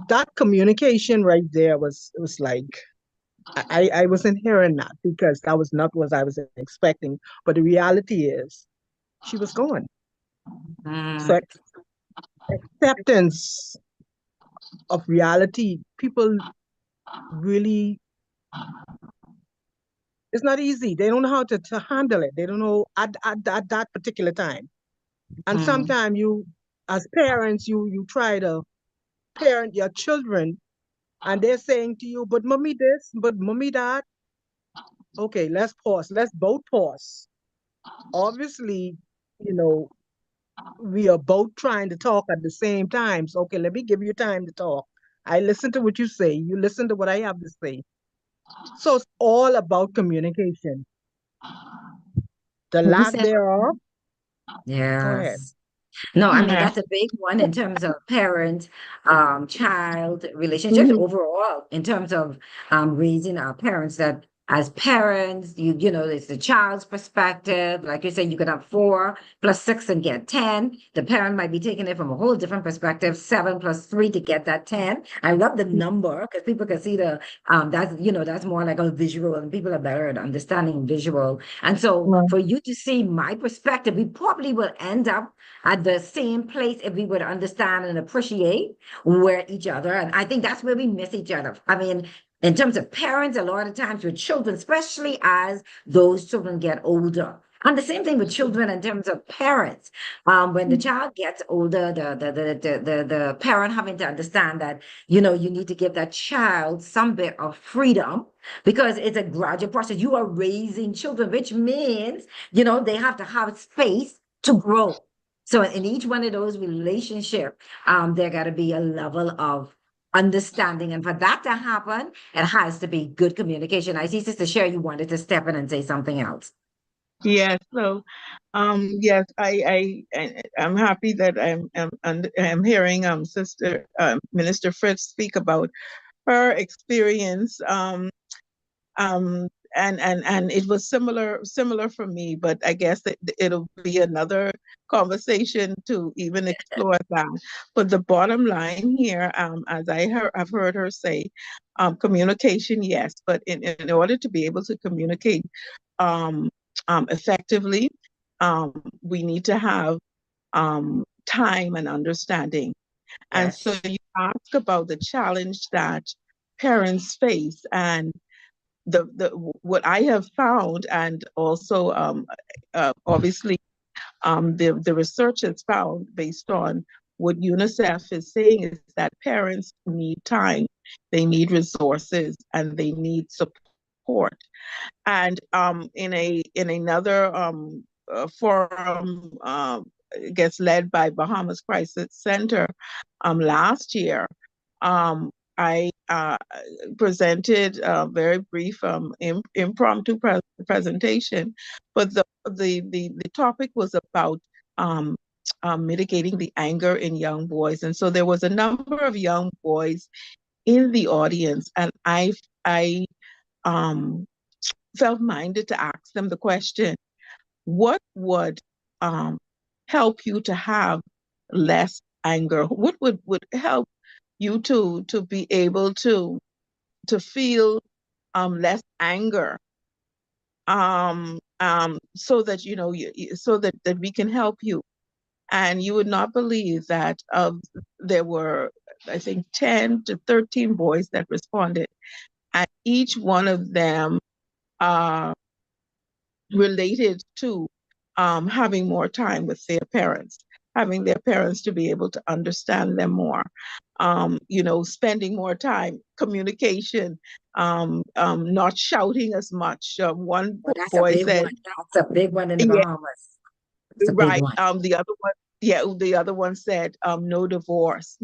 That communication right there was like, I wasn't hearing that because that was not what I was expecting. But the reality is, she was gone. So acceptance of reality, people really, it's not easy. They don't know how to handle it. They don't know at that particular time. And sometimes you, as parents, you try to parent your children, and they're saying to you, but mommy this, but mommy that. Okay, let's pause. Let's both pause. Obviously, you know, we are both trying to talk at the same time. So, okay, let me give you time to talk. I listen to what you say. You listen to what I have to say. So it's all about communication. The Well, you lack said, thereof. Go ahead. yes. No, I mean, that's a big one in terms of parent, child relationships overall, in terms of raising our parents, that as parents, it's the child's perspective. Like you said, you could have 4 plus 6 and get 10. The parent might be taking it from a whole different perspective, 7 plus 3 to get that 10. I love the number because people can see that's more like a visual, and people are better at understanding visual. And so for you to see my perspective, we probably will end up at the same place if we would understand and appreciate where each other. And I think that's where we miss each other. I mean, in terms of parents, a lot of times with children, especially as those children get older. And the same thing with children in terms of parents. When the child gets older, the parent having to understand that, you need to give that child some bit of freedom because it's a gradual process. You are raising children, which means, they have to have space to grow. So in each one of those relationships, there got to be a level of understanding. And for that to happen, it has to be good communication. I see Sister Sherry, you wanted to step in and say something else. Yes. So, yes, I'm happy that I'm hearing Sister Minister Fritz speak about her experience. And it was similar for me, but I guess it'll be another conversation to even explore that. But the bottom line here, as I've heard her say, communication, yes, but in order to be able to communicate effectively, we need to have time and understanding. And so you ask about the challenge that parents face. And the what I have found, and also obviously the research has found, based on what UNICEF is saying, is that parents need time, they need resources, and they need support. And in another forum, I guess led by Bahamas Crisis Center last year, I presented a very brief impromptu presentation, but the topic was about mitigating the anger in young boys. And so there was a number of young boys in the audience, and I felt minded to ask them the question, what would help you to have less anger? What would help you to be able to feel less anger, so that so that we can help you? And you would not believe that there were, I think, 10 to 13 boys that responded, and each one of them related to having more time with their parents, having their parents to be able to understand them more, spending more time, communication, not shouting as much. One That's a boy big said, one. That's a big one in the yeah, Bahamas. It's a big right. one. The other one said, no divorce,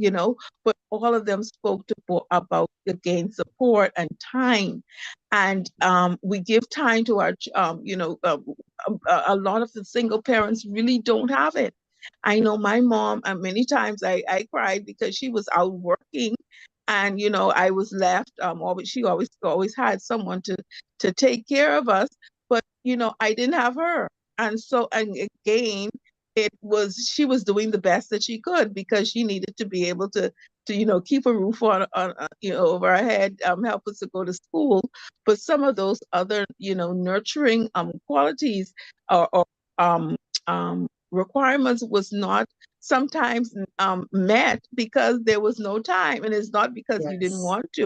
but all of them spoke about, again, support and time. And we give time to our, a lot of the single parents really don't have it. I know my mom, many times I cried because she was out working, and I was left. She always had someone to take care of us, but I didn't have her. And so, and again, she was doing the best that she could, because she needed to be able to keep a roof on over our head, help us to go to school. But some of those other nurturing qualities or requirements was not sometimes met, because there was no time, and it's not because you didn't Yes. want to.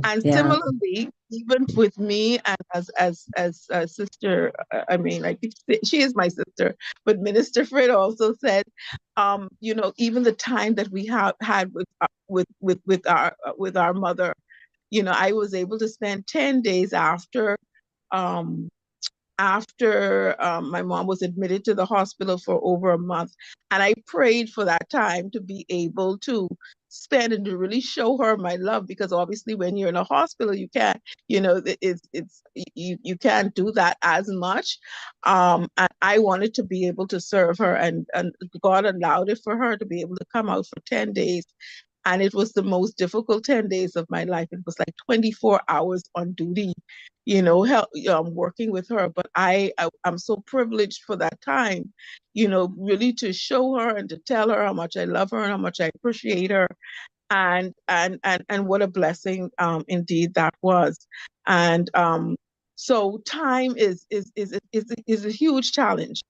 And Yeah. similarly, even with me, and as a sister, I mean, she is my sister, but Minister Fred also said, even the time that we had with our mother, I was able to spend 10 days after my mom was admitted to the hospital for over a month. And I prayed for that time to be able to spend and to really show her my love, because obviously when you're in a hospital, you can't, you can't do that as much. And I wanted to be able to serve her, and God allowed it for her to be able to come out for 10 days. And it was the most difficult 10 days of my life. It was like 24 hours on duty, working with her. But I'm so privileged for that time, really to show her and to tell her how much I love her and how much I appreciate her. And what a blessing indeed that was. And so time is a huge challenge,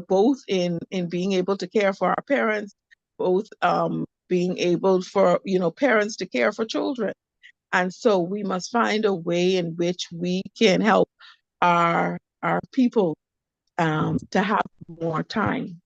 both in being able to care for our parents, both being able for parents to care for children. And so we must find a way in which we can help our people to have more time.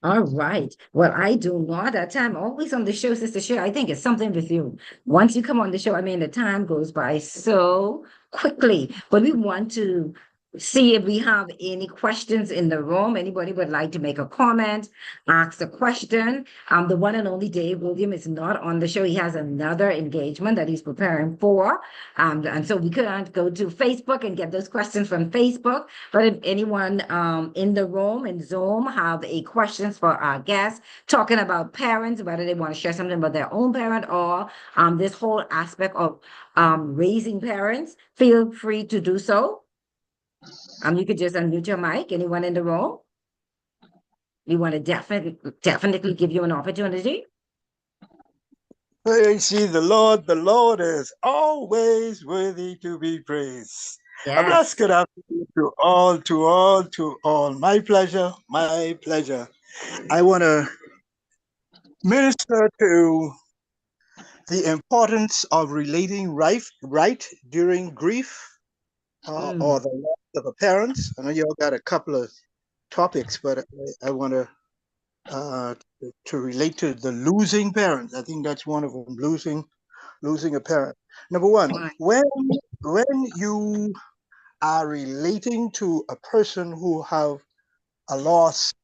All right. Well, I do not have time. Always on the show, Sister Cheryl. I think it's something with you. Once you come on the show, I mean, the time goes by so quickly. But we want to see if we have any questions in the room. Anybody would like to make a comment, ask a question. The one and only Dave William is not on the show. He has another engagement that he's preparing for. And so we couldn't go to Facebook and get those questions from Facebook. But if anyone in the room in Zoom have a questions for our guests talking about parents, whether they want to share something about their own parent or this whole aspect of raising parents, feel free to do so. You could just unmute your mic. Anyone in the room? We want to definitely give you an opportunity. Praise ye the Lord. The Lord is always worthy to be praised. Yes. A blessed good afternoon to all. My pleasure, my pleasure. I want to minister to the importance of relating right during grief or the loss of a parent. I know y'all got a couple of topics, but I want to relate to the losing parent. I think that's one of them, losing a parent. Number one, when you are relating to a person who have a loss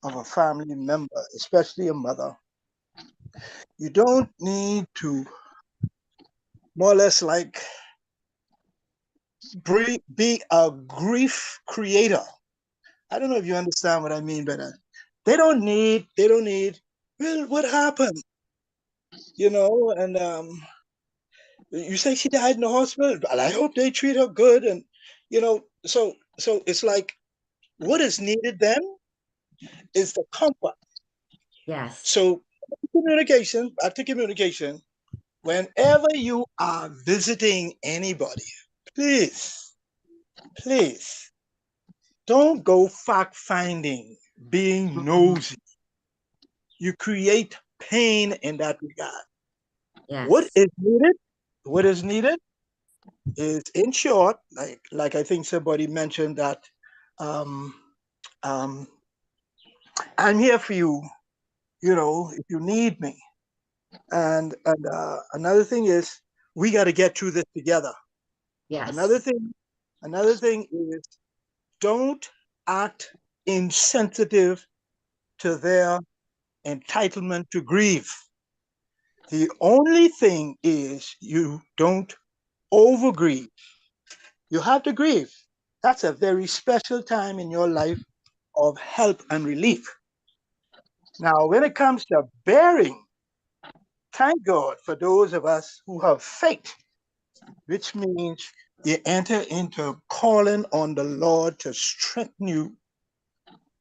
of a family member, especially a mother, you don't need to more or less like be a grief creator. I don't know if you understand what I mean by that. They don't need, well, what happened? You know, and you say she died in the hospital, but I hope they treat her good. And, you know, so it's like what is needed then is the comfort. Yes. So back to communication, whenever you are visiting anybody, please don't go fact finding, being nosy. You create pain in that regard. Yes. What is needed is, in short, like I think somebody mentioned that I'm here for you, you know, if you need me. And another thing is we got to get through this together. Yes. Another thing is don't act insensitive to their entitlement to grieve. The only thing is you don't overgrieve. You have to grieve. That's a very special time in your life of help and relief. Now, when it comes to bearing, thank God for those of us who have faith, which means you enter into calling on the Lord to strengthen you,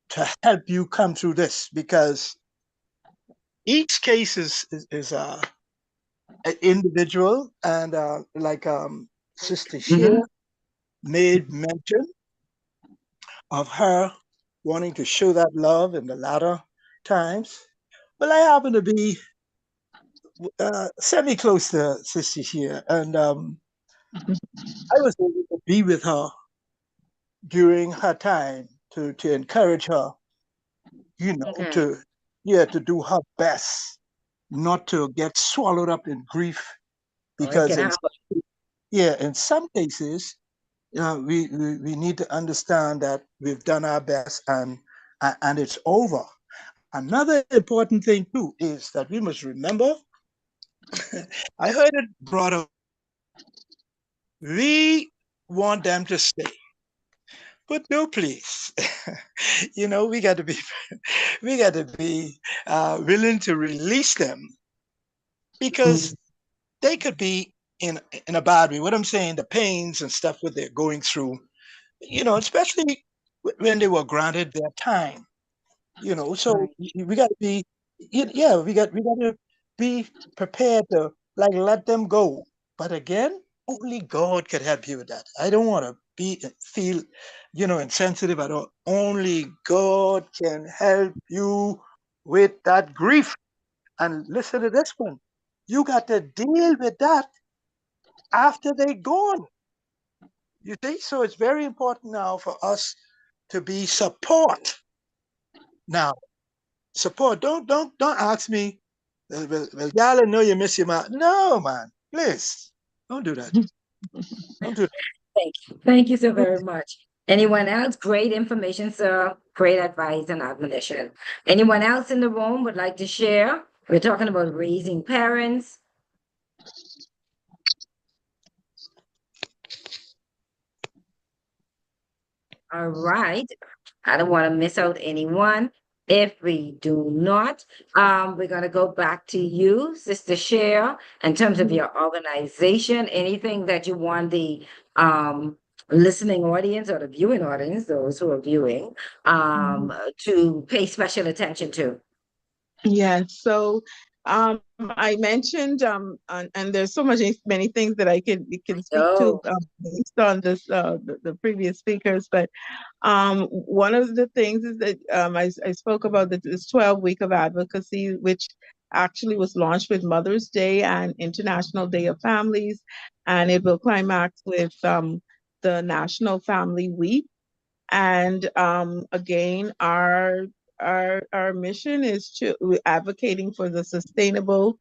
to help you come through this, because each case is individual, and like Sister Sheila made mention of her wanting to show that love in the latter times. Well, I happen to be semi-close to Sister Sheila, and I was able to be with her during her time to encourage her, you know, to do her best not to get swallowed up in grief, because in some cases we need to understand that we've done our best and it's over. Another important thing too is that we must remember, I heard it brought up, we want them to stay, but no, please. You know, we got to be willing to release them, because they could be in a bad way. What I'm saying, the pains and stuff what they're going through, you know, especially when they were granted their time, you know. So we got to be, we got to be prepared to like let them go. But again, only God could help you with that. I don't want to feel, you know, insensitive at all. Only God can help you with that grief. And listen to this one. You got to deal with that after they're gone. You see? So it's very important now for us to be support. Now, support. Don't ask me, well, y'all know you miss your mom. No, man. Please. Don't do that. Don't do that. Thank you so very much. Anyone else? Great information, sir. Great advice and admonition. Anyone else in the room would like to share? We're talking about raising parents. All right. I don't want to miss out anyone. If we do not, we're going to go back to you, Sister Cher, in terms of your organization, anything that you want the listening audience or the viewing audience, those who are viewing, to pay special attention to. Yes. So I mentioned and there's so many things that I can speak to based on this the previous speakers, but one of the things is that I spoke about this 12 week of advocacy, which actually was launched with Mother's Day and International Day of Families, and it will climax with the National Family Week. And again, our mission is to advocating for the sustainable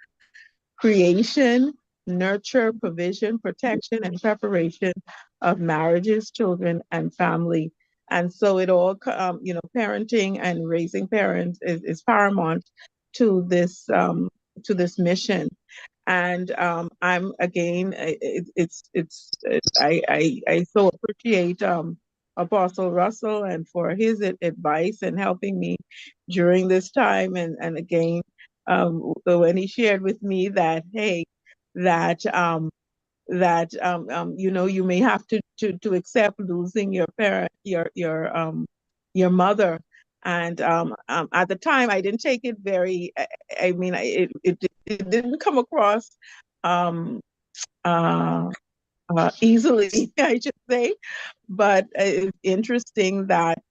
creation, nurture, provision, protection, and preparation of marriages, children, and family. And so it all, parenting and raising parents is paramount to this mission. And I'm again, I so appreciate Apostle Russell and for his advice and helping me during this time. And again, when he shared with me that, hey, that you may have to accept losing your parent, your mother. And at the time, I didn't take it very. I mean, it didn't come across easily, I should say. But it's interesting that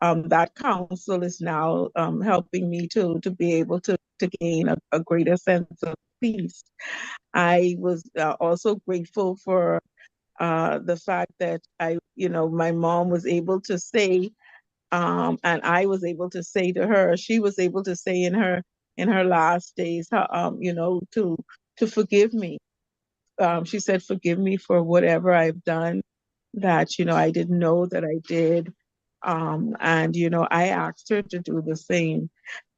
that counsel is now helping me to be able to gain a greater sense of peace. I was also grateful for the fact that my mom was able to say, and I was able to say to her, she was able to say in her last days, to forgive me. She said, forgive me for whatever I've done that, I didn't know that I did. And, I asked her to do the same.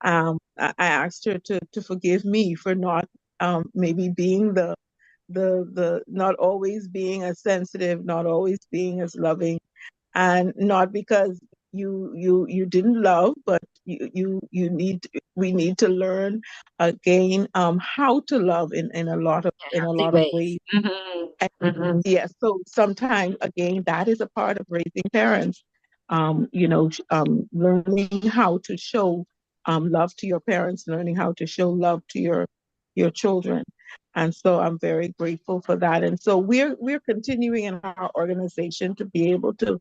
I asked her to forgive me for not maybe being the not always being as sensitive, not always being as loving, and not because you didn't love, but we need to learn again how to love in a lot of ways. And yes, so sometimes again that is a part of raising parents. Learning how to show love to your parents, learning how to show love to your children. And so I'm very grateful for that. And so we're continuing in our organization to be able to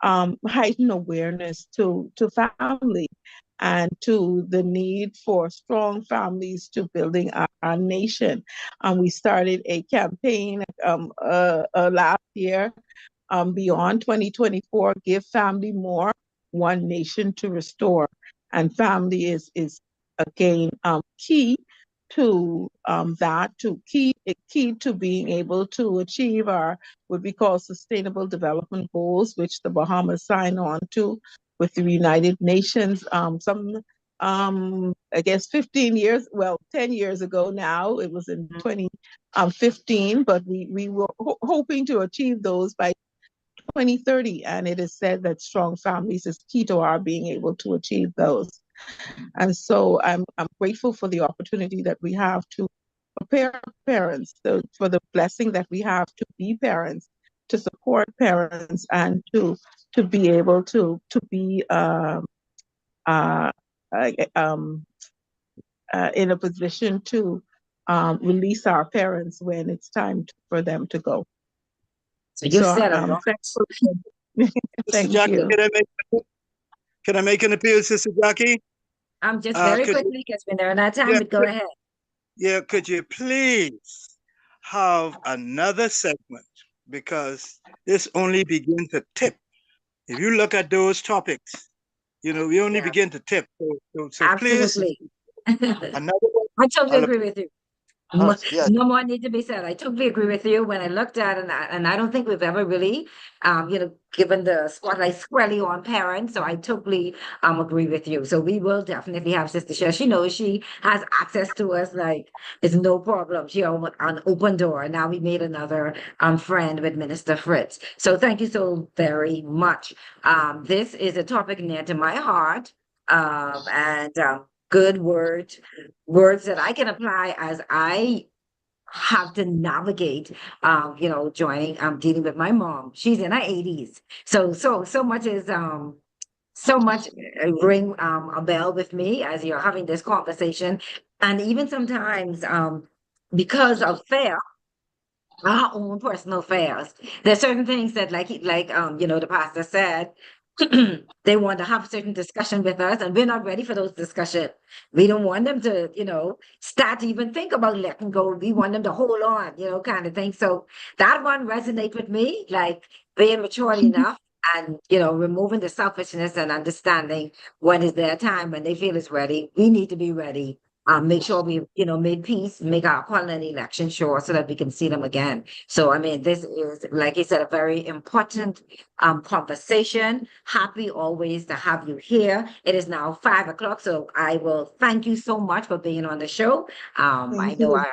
heighten awareness to family and to the need for strong families to building our nation. We started a campaign last year, Beyond 2024, Give Family More, One Nation to Restore. And family is again key to key to being able to achieve our what we call sustainable development goals, which the Bahamas signed on to with the United Nations. I guess 10 years ago now. It was in 2015, but we were hoping to achieve those by 2030, and it is said that strong families is key to our being able to achieve those. And so I'm grateful for the opportunity that we have to prepare parents, for the blessing that we have to be parents, to support parents, and to be able to be in a position to release our parents when it's time for them to go. So you said a lot. Thank Jackie, you. can I make an appeal, Sister Jackie? Just very quickly, because we're there that time, but go ahead. Yeah, could you please have another segment? Because this only begins to tip. If you look at those topics, we only begin to tip. So Absolutely. Please, another one. I totally agree with you. Yes. No more need to be said. I totally agree with you. When I looked at it, and I don't think we've ever really, given the spotlight squarely on parents. So I totally agree with you. So we will definitely have Sister Cher. She knows she has access to us. Like it's no problem. She an open door. Now we made another friend with Minister Fritz. So thank you so very much. This is a topic near to my heart. Good words that I can apply as I have to navigate, dealing with my mom. She's in her 80s. So much is, so much ring a bell with me as you're having this conversation. And even sometimes, because of fear, our own personal affairs. There's certain things that the pastor said, they want to have certain discussion with us, and we're not ready for those discussions. We don't want them to, start to even think about letting go. We want them to hold on, kind of thing. So that one resonates with me, like being mature enough and, removing the selfishness and understanding when is their time, when they feel it's ready. We need to be ready. Make sure we, made peace, make our calling an election sure so that we can see them again. So, I mean, this is, like you said, a very important conversation. Happy always to have you here. It is now 5 o'clock, so I will thank you so much for being on the show. I know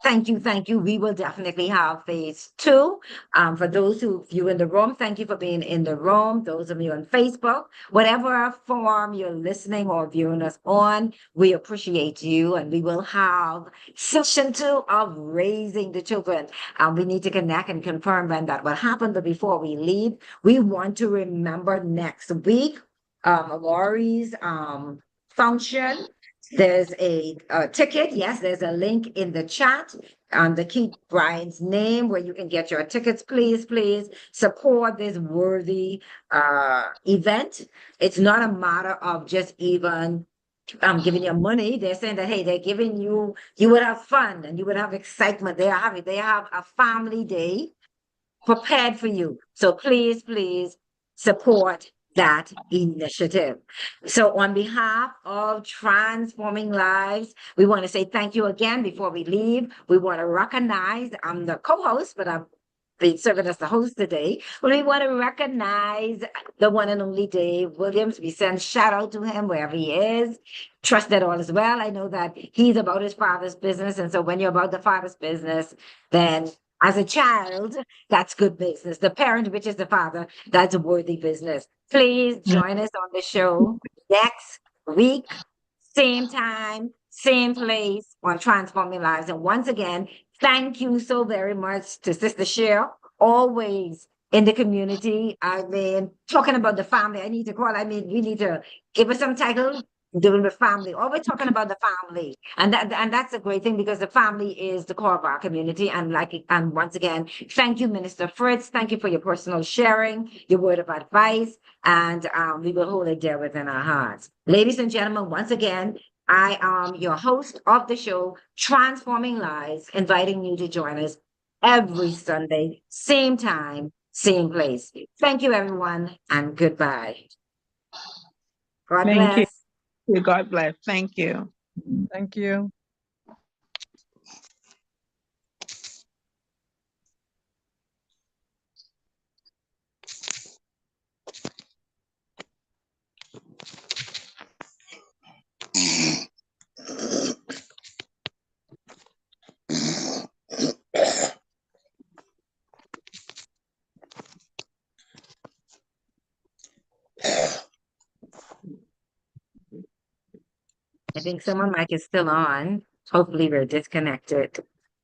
Thank you. We will definitely have phase 2. For those of you in the room, thank you for being in the room. Those of you on Facebook, whatever form you're listening or viewing us on, we appreciate you. And we will have session 2 of raising the children. We need to connect and confirm when that will happen. But before we leave, we want to remember next week, Laurie's function. There's a ticket. Yes, there's a link in the chat under Keith Bryan's name where you can get your tickets. Please support this worthy event. It's not a matter of just even giving you money. They're saying that, hey, they're giving you would have fun and you would have excitement. They have a family day prepared for you. So please support that initiative. So on behalf of Transforming Lives, we want to say thank you again before we leave. We want to recognize, I'm the co-host, but I'm been serving as the host today. But we want to recognize the one and only Dave Williams. We send shout out to him wherever he is. Trust that all is well. I know that he's about his father's business. And so when you're about the father's business, then as a child, that's good business. The parent, which is the father, that's a worthy business. Please join us on the show next week, same time, same place on Transforming Lives. And once again, thank you so very much to Sister Cheryl, always in the community. I mean, talking about the family, we need to give her some title. Doing the family, always talking about the family, and that's a great thing because the family is the core of our community. And once again, thank you, Minister Fritz. Thank you for your personal sharing, your word of advice, and we will hold it dear within our hearts. Ladies and gentlemen, once again, I am your host of the show, Transforming Lives, inviting you to join us every Sunday, same time, same place. Thank you, everyone, and goodbye. God bless. God bless. Thank you. Thank you. I think someone mic is still on. Hopefully we're disconnected,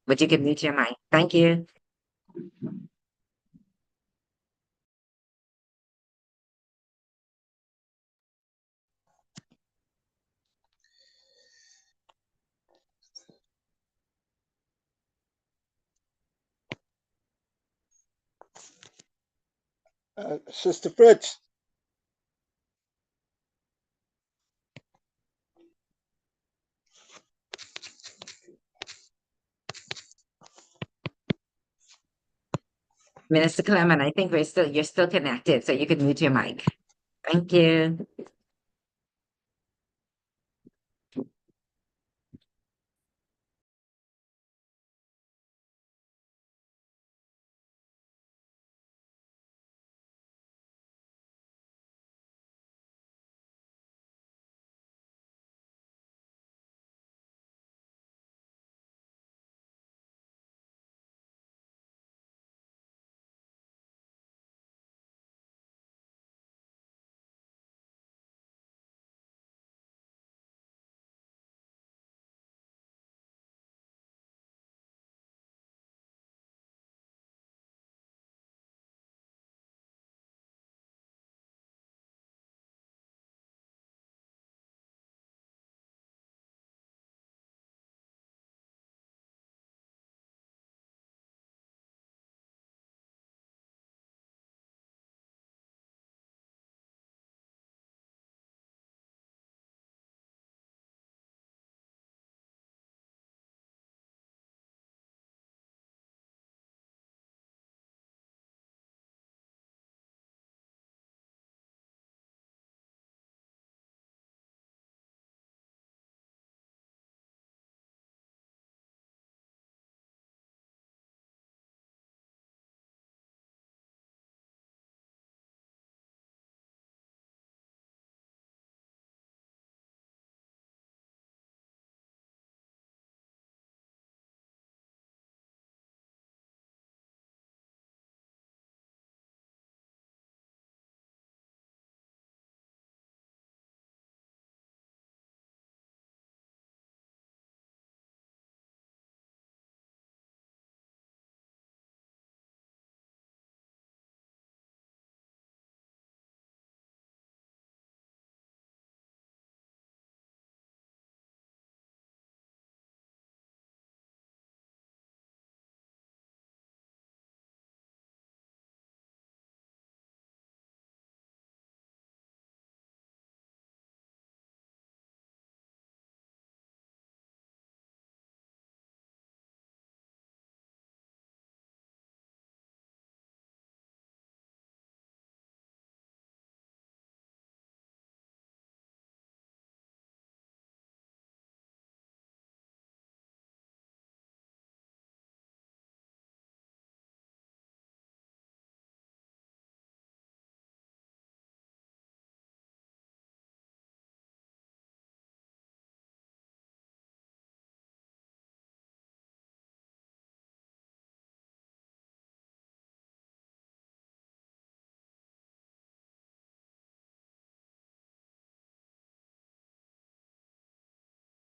but you can mute your mic. Thank you. Sister Fritz. Minister Clement, I think you're still connected, so you can mute your mic. Thank you.